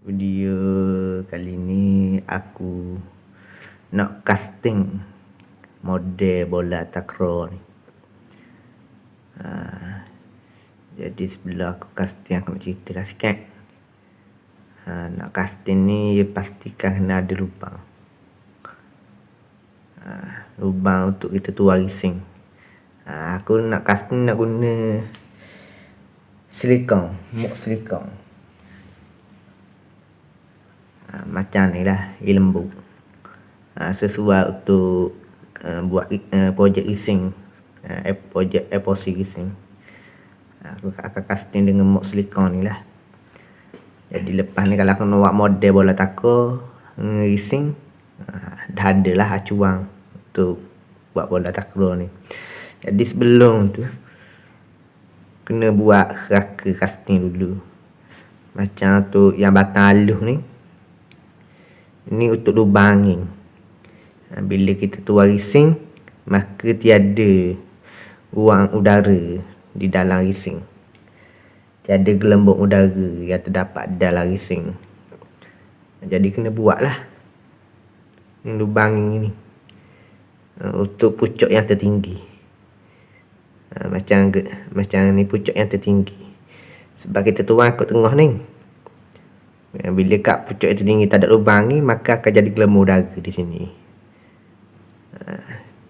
Video kali ni aku nak casting model bola takraw ni. Jadi sebelah aku casting, aku nak cerita lah sikit. Nak casting ni pastikan kena ada lubang. Lubang untuk kita tuang rising. Aku nak casting nak guna silicone, mok silicone. Macam ni lah, lembu. Sesuai untuk buat projek rising, projek epoxy rising. Aku akan casting dengan mok silikon ni lah. Jadi lepas ni kalau aku nak buat model bola takraw rising, dah ada lah acuan untuk buat bola takraw ni. Jadi sebelum tu kena buat raka casting dulu. Macam tu yang batang halus ni, ini untuk lubang angin. Bila kita tuang rising, maka tiada ruang udara di dalam rising. Tiada gelembung udara yang terdapat dalam rising. Jadi kena buat lah lubang angin ni untuk pucuk yang tertinggi. Macam ni pucuk yang tertinggi. Sebab kita tuang kat tengah ni. Bila kat pucuk itu tinggi tak ada lubang ni, maka akan jadi gelembung udara di sini.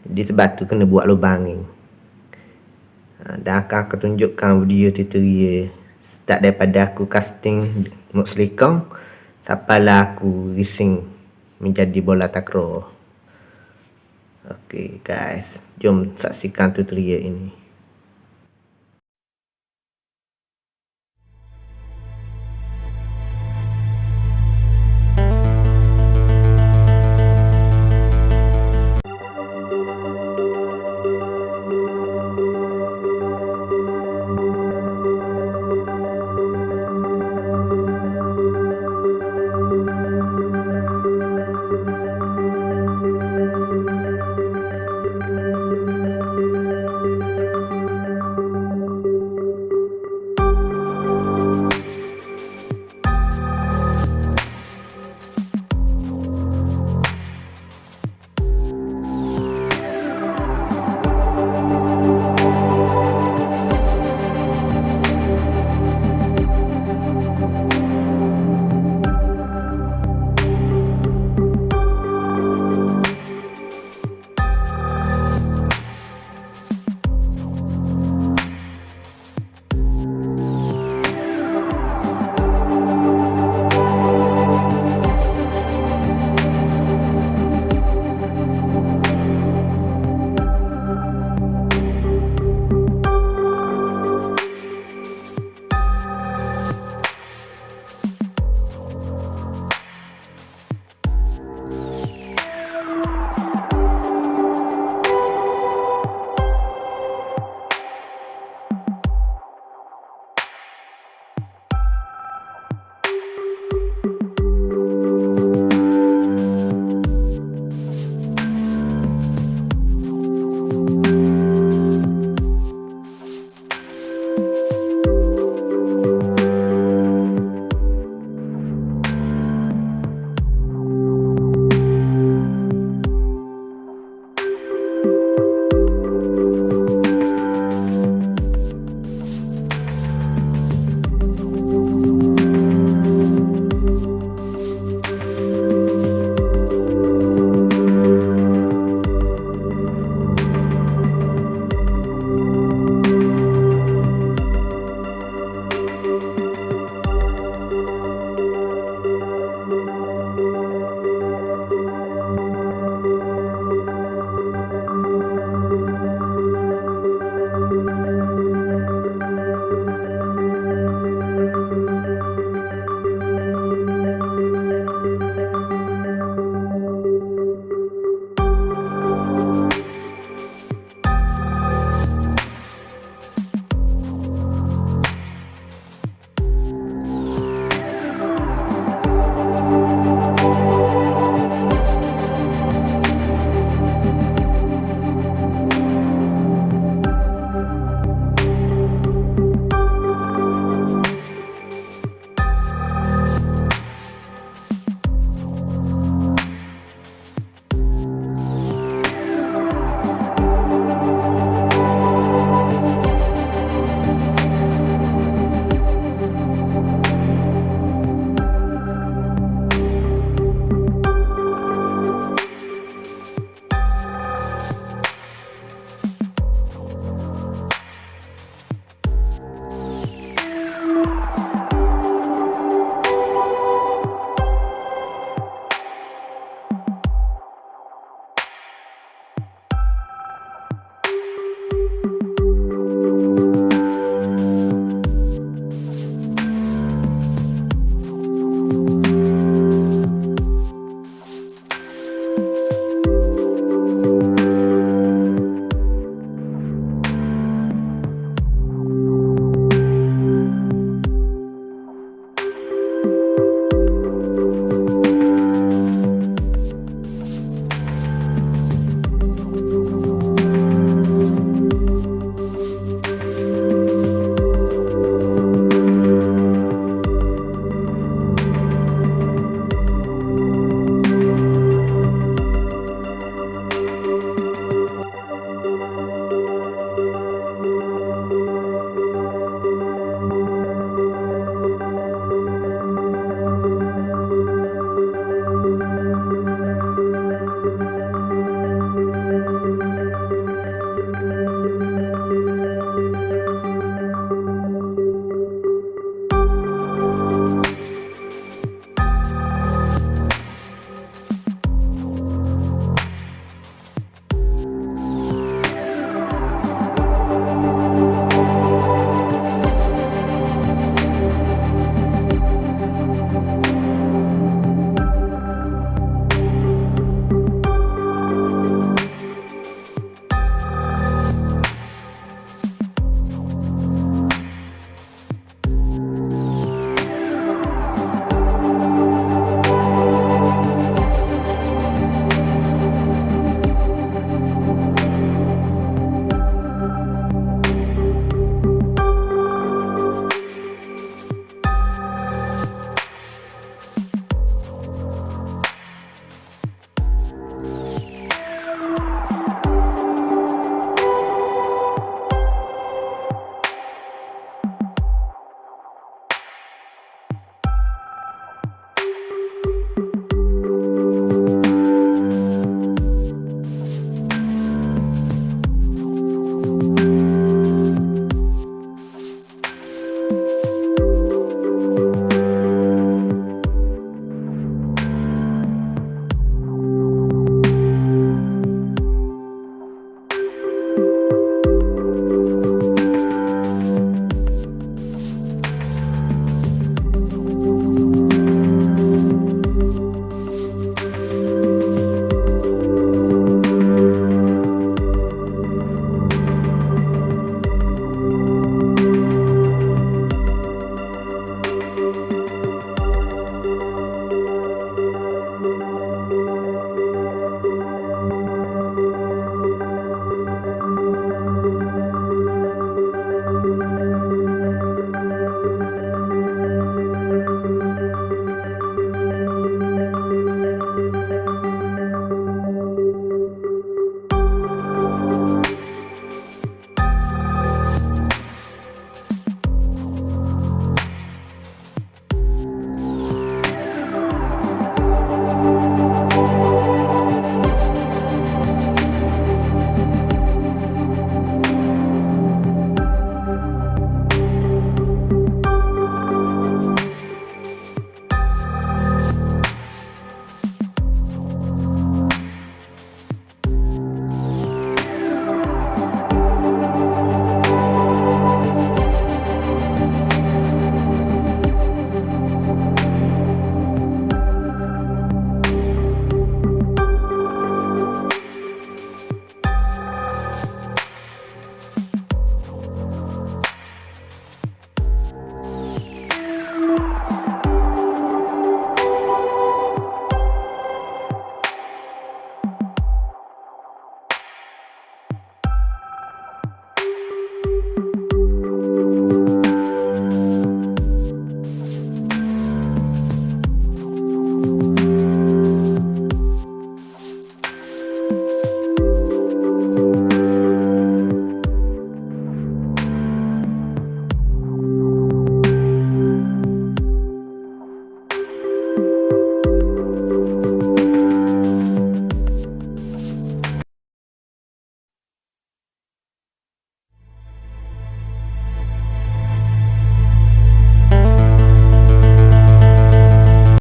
Jadi sebab tu kena buat lubang ni. Dan akan aku tunjukkan video tutorial start daripada aku casting mok silikon sampailah aku rising menjadi bola takraw. Okay guys, jom saksikan tutorial ini.